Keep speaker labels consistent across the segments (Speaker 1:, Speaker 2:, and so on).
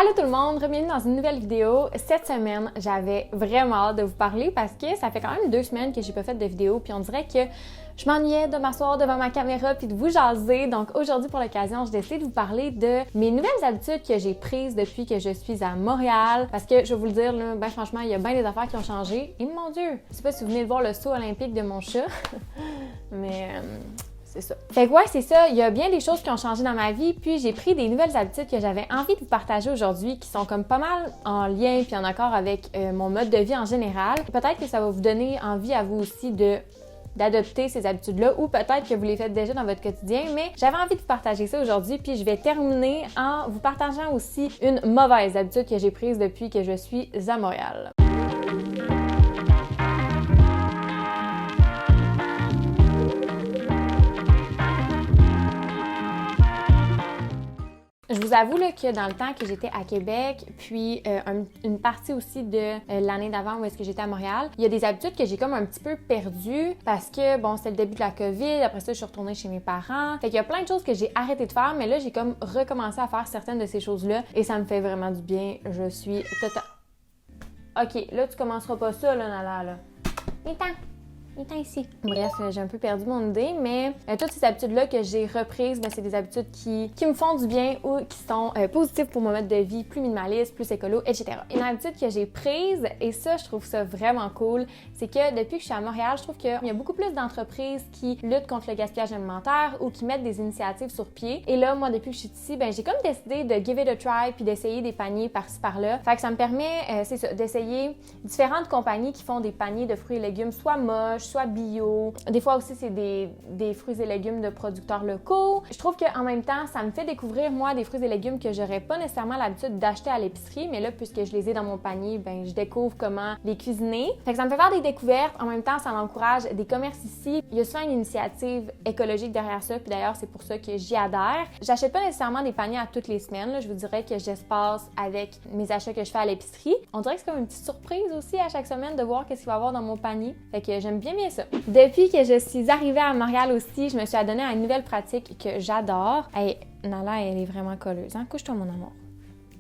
Speaker 1: Allô tout le monde, bienvenue dans une nouvelle vidéo. Cette semaine, j'avais vraiment hâte de vous parler parce que ça fait quand même 2 semaines que j'ai pas fait de vidéo puis on dirait que je m'ennuyais de m'asseoir devant ma caméra puis de vous jaser. Donc aujourd'hui, pour l'occasion, je décide de vous parler de mes nouvelles habitudes que j'ai prises depuis que je suis à Montréal. Parce que je vais vous le dire, là, ben franchement, il y a bien des affaires qui ont changé. Et mon Dieu, je sais pas si vous venez de voir le saut olympique de mon chat, mais c'est ça. Fait que ouais, c'est ça. Il y a bien des choses qui ont changé dans ma vie, puis j'ai pris des nouvelles habitudes que j'avais envie de vous partager aujourd'hui, qui sont comme pas mal en lien puis en accord avec mon mode de vie en général. Peut-être que ça va vous donner envie à vous aussi d'adopter ces habitudes-là, ou peut-être que vous les faites déjà dans votre quotidien, mais j'avais envie de vous partager ça aujourd'hui, puis je vais terminer en vous partageant aussi une mauvaise habitude que j'ai prise depuis que je suis à Montréal. Je vous avoue là, que dans le temps que j'étais à Québec, puis une partie aussi de l'année d'avant où est-ce que j'étais à Montréal, il y a des habitudes que j'ai comme un petit peu perdues parce que, bon, c'était le début de la COVID, après ça, je suis retournée chez mes parents. Fait qu'il y a plein de choses que j'ai arrêté de faire, mais là, j'ai comme recommencé à faire certaines de ces choses-là et ça me fait vraiment du bien. Je suis total... OK, là, tu commenceras pas ça, là, Nala, là. Il est ici. Bref, j'ai un peu perdu mon idée, mais toutes ces habitudes-là que j'ai reprises, c'est des habitudes qui me font du bien ou qui sont positives pour mon mode de vie, plus minimaliste, plus écolo, etc. Une habitude que j'ai prise, et ça, je trouve ça vraiment cool, c'est que depuis que je suis à Montréal, je trouve qu'il y a beaucoup plus d'entreprises qui luttent contre le gaspillage alimentaire ou qui mettent des initiatives sur pied. Et là, moi, depuis que je suis ici, j'ai comme décidé de give it a try puis d'essayer des paniers par-ci par-là. Fait que ça me permet, c'est ça, d'essayer différentes compagnies qui font des paniers de fruits et légumes, soit moches, soit bio. Des fois aussi, c'est des fruits et légumes de producteurs locaux. Je trouve qu'en même temps, ça me fait découvrir, moi, des fruits et légumes que j'aurais pas nécessairement l'habitude d'acheter à l'épicerie, mais là, puisque je les ai dans mon panier, je découvre comment les cuisiner. Fait que ça me fait faire des découvertes. En même temps, ça m'encourage des commerces ici. Il y a souvent une initiative écologique derrière ça, puis d'ailleurs, c'est pour ça que j'y adhère. J'achète pas nécessairement des paniers à toutes les semaines, là. Je vous dirais que j'espace avec mes achats que je fais à l'épicerie. On dirait que c'est comme une petite surprise aussi à chaque semaine de voir qu'est-ce qu'il va y avoir dans mon panier. Fait que j'aime bien ça. Depuis que je suis arrivée à Montréal aussi, je me suis adonnée à une nouvelle pratique que j'adore. Hey, Nala, elle est vraiment colleuse, hein? Couche-toi, mon amour.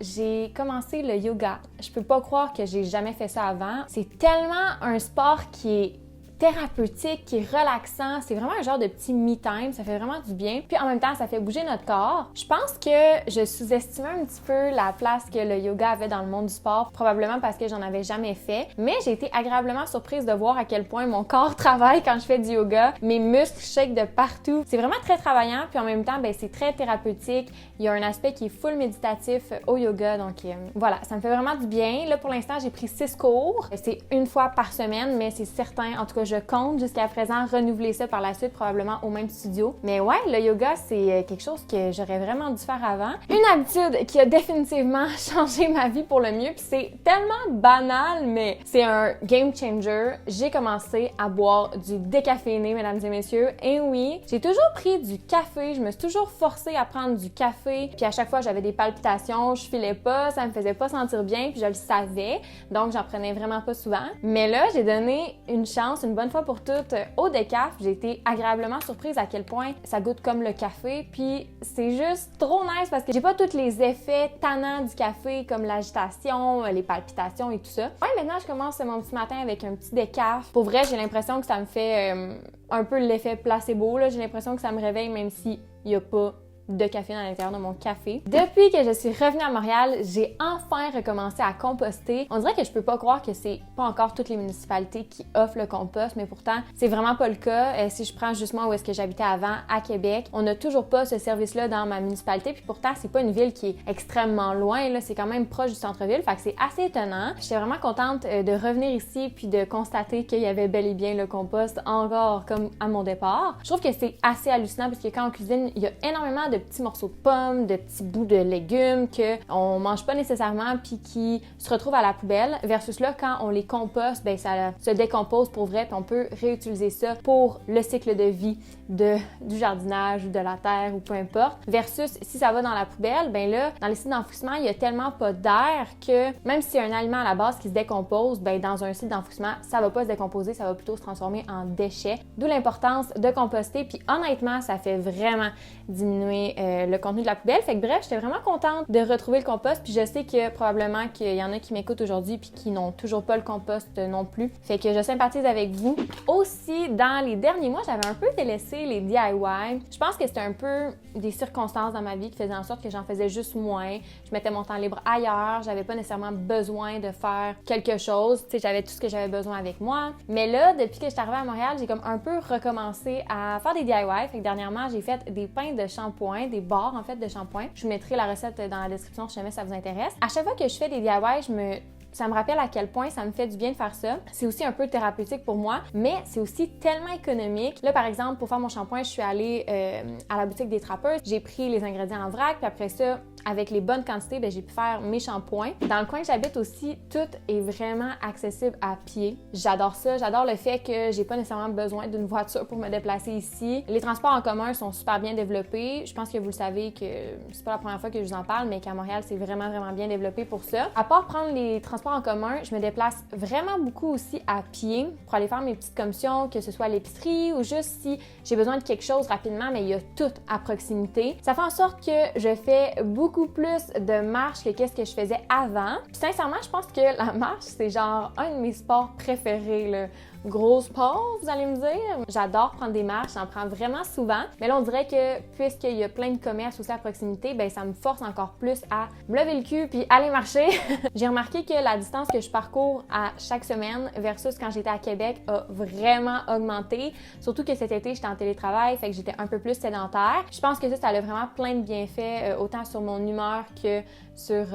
Speaker 1: J'ai commencé le yoga. Je peux pas croire que j'ai jamais fait ça avant. C'est tellement un sport qui est thérapeutique, qui est relaxant. C'est vraiment un genre de petit me-time. Ça fait vraiment du bien. Puis en même temps, ça fait bouger notre corps. Je pense que je sous-estimais un petit peu la place que le yoga avait dans le monde du sport, probablement parce que j'en avais jamais fait. Mais j'ai été agréablement surprise de voir à quel point mon corps travaille quand je fais du yoga. Mes muscles shake de partout. C'est vraiment très travaillant. Puis en même temps, c'est très thérapeutique. Il y a un aspect qui est full méditatif au yoga. Donc voilà, ça me fait vraiment du bien. Là, pour l'instant, j'ai pris 6 cours. C'est une fois par semaine, mais c'est certain, en tout cas, je compte jusqu'à présent renouveler ça par la suite, probablement au même studio. Mais ouais, le yoga, c'est quelque chose que j'aurais vraiment dû faire avant. Une habitude qui a définitivement changé ma vie pour le mieux, puis c'est tellement banal, mais c'est un game changer. J'ai commencé à boire du décaféiné, mesdames et messieurs. Et oui, j'ai toujours pris du café, je me suis toujours forcée à prendre du café, puis à chaque fois, j'avais des palpitations, je filais pas, ça me faisait pas sentir bien, puis je le savais, donc j'en prenais vraiment pas souvent. Mais là, j'ai donné une chance, une bonne fois pour toutes au décaf. J'ai été agréablement surprise à quel point ça goûte comme le café, puis c'est juste trop nice parce que j'ai pas tous les effets tannants du café comme l'agitation, les palpitations et tout ça. Ouais, maintenant je commence mon petit matin avec un petit décaf. Pour vrai, j'ai l'impression que ça me fait un peu l'effet placebo, là. J'ai l'impression que ça me réveille même s'il y a pas de café à l'intérieur de mon café. Depuis que je suis revenue à Montréal, j'ai enfin recommencé à composter. On dirait que je peux pas croire que c'est pas encore toutes les municipalités qui offrent le compost, mais pourtant, c'est vraiment pas le cas. Si je prends justement où est-ce que j'habitais avant, à Québec, on n'a toujours pas ce service-là dans ma municipalité, puis pourtant, c'est pas une ville qui est extrêmement loin, là, c'est quand même proche du centre-ville, fait que c'est assez étonnant. J'étais vraiment contente de revenir ici puis de constater qu'il y avait bel et bien le compost encore comme à mon départ. Je trouve que c'est assez hallucinant parce que quand on cuisine, il y a énormément de petits morceaux de pommes, de petits bouts de légumes qu'on mange pas nécessairement puis qui se retrouvent à la poubelle, versus là, quand on les composte, ça se décompose pour vrai puis on peut réutiliser ça pour le cycle de vie du jardinage ou de la terre ou peu importe, versus si ça va dans la poubelle, là, dans les sites d'enfouissement, il y a tellement pas d'air que même si c'est un aliment à la base qui se décompose, dans un site d'enfouissement, ça va pas se décomposer, ça va plutôt se transformer en déchets. D'où l'importance de composter, puis honnêtement, ça fait vraiment diminuer éliminer le contenu de la poubelle. Fait que bref, j'étais vraiment contente de retrouver le compost. Puis je sais que probablement qu'il y en a qui m'écoutent aujourd'hui puis qui n'ont toujours pas le compost non plus. Fait que je sympathise avec vous. Aussi, dans les derniers mois, j'avais un peu délaissé les DIY. Je pense que c'était un peu des circonstances dans ma vie qui faisaient en sorte que j'en faisais juste moins. Je mettais mon temps libre ailleurs. J'avais pas nécessairement besoin de faire quelque chose. Tu sais, j'avais tout ce que j'avais besoin avec moi. Mais là, depuis que je suis arrivée à Montréal, j'ai comme un peu recommencé à faire des DIY. Fait que dernièrement, j'ai fait des pains de shampoing, des barres en fait de shampoing. Je vous mettrai la recette dans la description si jamais ça vous intéresse. À chaque fois que je fais des DIY, ça me rappelle à quel point ça me fait du bien de faire ça. C'est aussi un peu thérapeutique pour moi, mais c'est aussi tellement économique. Là, par exemple, pour faire mon shampoing, je suis allée à la boutique des trappeurs. J'ai pris les ingrédients en vrac, puis après ça, avec les bonnes quantités, j'ai pu faire mes shampoings. Dans le coin que j'habite aussi, tout est vraiment accessible à pied. J'adore ça. J'adore le fait que j'ai pas nécessairement besoin d'une voiture pour me déplacer ici. Les transports en commun sont super bien développés. Je pense que vous le savez que c'est pas la première fois que je vous en parle, mais qu'à Montréal, c'est vraiment, vraiment bien développé pour ça. À part prendre les transports en commun, je me déplace vraiment beaucoup aussi à pied pour aller faire mes petites commissions, que ce soit à l'épicerie ou juste si j'ai besoin de quelque chose rapidement, mais il y a tout à proximité. Ça fait en sorte que je fais beaucoup plus de marche que qu'est-ce que je faisais avant. Puis sincèrement, je pense que la marche, c'est genre un de mes sports préférés, là. Gros sport, vous allez me dire. J'adore prendre des marches, j'en prends vraiment souvent. Mais là, on dirait que puisqu'il y a plein de commerces aussi à proximité, ça me force encore plus à me lever le cul puis aller marcher. J'ai remarqué que la distance que je parcours à chaque semaine versus quand j'étais à Québec a vraiment augmenté. Surtout que cet été, j'étais en télétravail, fait que j'étais un peu plus sédentaire. Je pense que ça a vraiment plein de bienfaits, autant sur mon humeur que sur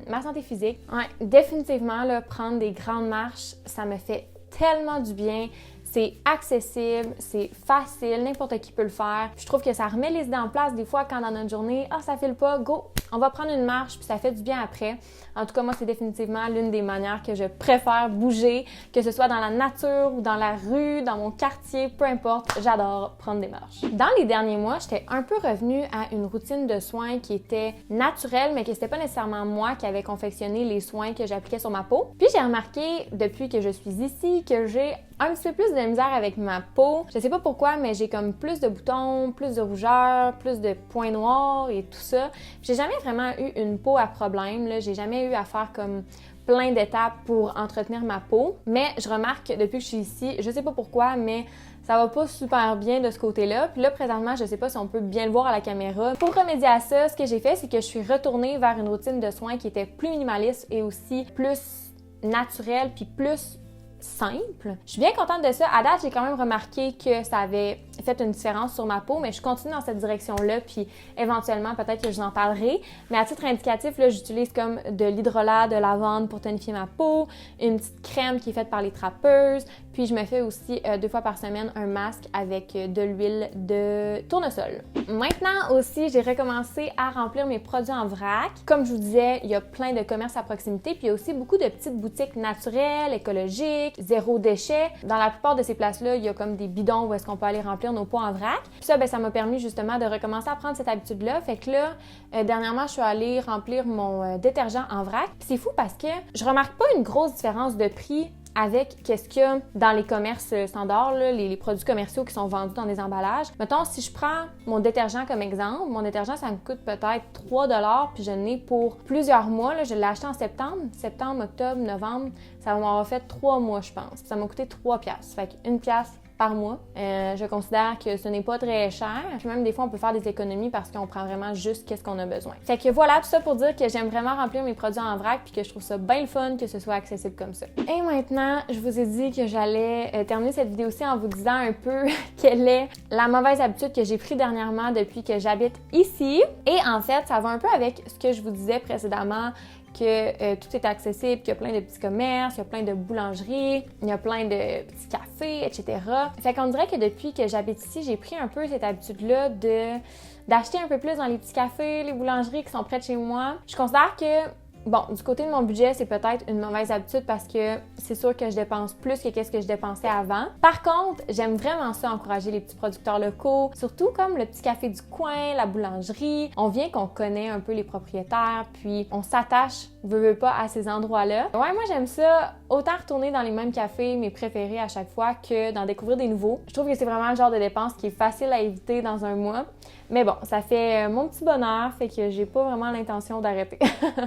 Speaker 1: ma santé physique. Ouais, définitivement, là, prendre des grandes marches, ça me fait tellement du bien. C'est accessible, c'est facile, n'importe qui peut le faire. Puis je trouve que ça remet les idées en place des fois quand dans notre journée, ça file pas, go, on va prendre une marche puis ça fait du bien après. En tout cas, moi, c'est définitivement l'une des manières que je préfère bouger, que ce soit dans la nature ou dans la rue, dans mon quartier, peu importe, j'adore prendre des marches. Dans les derniers mois, j'étais un peu revenue à une routine de soins qui était naturelle, mais que c'était pas nécessairement moi qui avait confectionné les soins que j'appliquais sur ma peau. Puis j'ai remarqué, depuis que je suis ici, que j'ai un petit peu plus de misère avec ma peau. Je sais pas pourquoi, mais j'ai comme plus de boutons, plus de rougeurs, plus de points noirs et tout ça. J'ai jamais vraiment eu une peau à problème, là. J'ai jamais eu à faire comme plein d'étapes pour entretenir ma peau. Mais je remarque que depuis que je suis ici, je sais pas pourquoi, mais ça va pas super bien de ce côté-là. Puis là, présentement, je sais pas si on peut bien le voir à la caméra. Pour remédier à ça, ce que j'ai fait, c'est que je suis retournée vers une routine de soins qui était plus minimaliste et aussi plus naturelle puis plus simple. Je suis bien contente de ça. À date, j'ai quand même remarqué que ça avait fait une différence sur ma peau, mais je continue dans cette direction-là, puis éventuellement, peut-être que je vous en parlerai. Mais à titre indicatif, là, j'utilise comme de l'hydrolat de lavande pour tonifier ma peau, une petite crème qui est faite par les trappeuses, puis je me fais aussi 2 fois par semaine un masque avec de l'huile de tournesol. Maintenant aussi, j'ai recommencé à remplir mes produits en vrac. Comme je vous disais, il y a plein de commerces à proximité, puis il y a aussi beaucoup de petites boutiques naturelles, écologiques, zéro déchet. Dans la plupart de ces places-là, il y a comme des bidons où est-ce qu'on peut aller remplir nos pots en vrac. Puis ça, ça m'a permis justement de recommencer à prendre cette habitude-là. Fait que là, dernièrement, je suis allée remplir mon détergent en vrac. Puis c'est fou parce que je remarque pas une grosse différence de prix avec qu'est-ce qu'il y a dans les commerces standards, là, les produits commerciaux qui sont vendus dans des emballages. Mettons, si je prends mon détergent comme exemple, mon détergent, ça me coûte peut-être 3 $, puis je l'ai pour plusieurs mois. Là, je l'ai acheté en septembre, octobre, novembre. Ça m'aura fait 3 mois, je pense. Ça m'a coûté 3 piastres. Fait que 1 piastre par mois. Je considère que ce n'est pas très cher. Puis même des fois, on peut faire des économies parce qu'on prend vraiment juste qu'est-ce qu'on a besoin. Fait que voilà, tout ça pour dire que j'aime vraiment remplir mes produits en vrac puis que je trouve ça bien le fun que ce soit accessible comme ça. Et maintenant, je vous ai dit que j'allais terminer cette vidéo-ci en vous disant un peu quelle est la mauvaise habitude que j'ai prise dernièrement depuis que j'habite ici. Et en fait, ça va un peu avec ce que je vous disais précédemment, que tout est accessible, qu'il y a plein de petits commerces, il y a plein de boulangeries, il y a plein de petits cafés, etc. Fait qu'on dirait que depuis que j'habite ici, j'ai pris un peu cette habitude-là d'acheter un peu plus dans les petits cafés, les boulangeries qui sont près de chez moi. Je considère que bon, du côté de mon budget, c'est peut-être une mauvaise habitude parce que c'est sûr que je dépense plus que qu'est-ce que je dépensais avant. Par contre, j'aime vraiment ça, encourager les petits producteurs locaux, surtout comme le petit café du coin, la boulangerie. On vient qu'on connaît un peu les propriétaires, puis on s'attache veux pas à ces endroits-là. Ouais, moi j'aime ça, autant retourner dans les mêmes cafés, mes préférés à chaque fois, que d'en découvrir des nouveaux. Je trouve que c'est vraiment le genre de dépense qui est facile à éviter dans un mois. Mais bon, ça fait mon petit bonheur, fait que j'ai pas vraiment l'intention d'arrêter.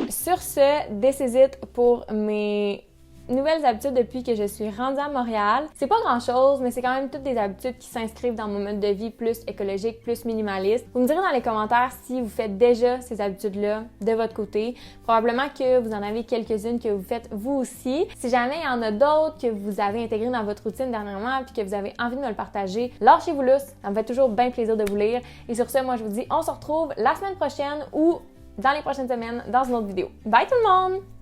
Speaker 1: Sur ce, this is it pour mes nouvelles habitudes depuis que je suis rendue à Montréal. C'est pas grand-chose, mais c'est quand même toutes des habitudes qui s'inscrivent dans mon mode de vie plus écologique, plus minimaliste. Vous me direz dans les commentaires si vous faites déjà ces habitudes-là de votre côté. Probablement que vous en avez quelques-unes que vous faites vous aussi. Si jamais il y en a d'autres que vous avez intégrées dans votre routine dernièrement puis que vous avez envie de me le partager, lâchez-vous lousse. Ça me fait toujours bien plaisir de vous lire. Et sur ce, moi je vous dis, on se retrouve la semaine prochaine ou dans les prochaines semaines dans une autre vidéo. Bye tout le monde!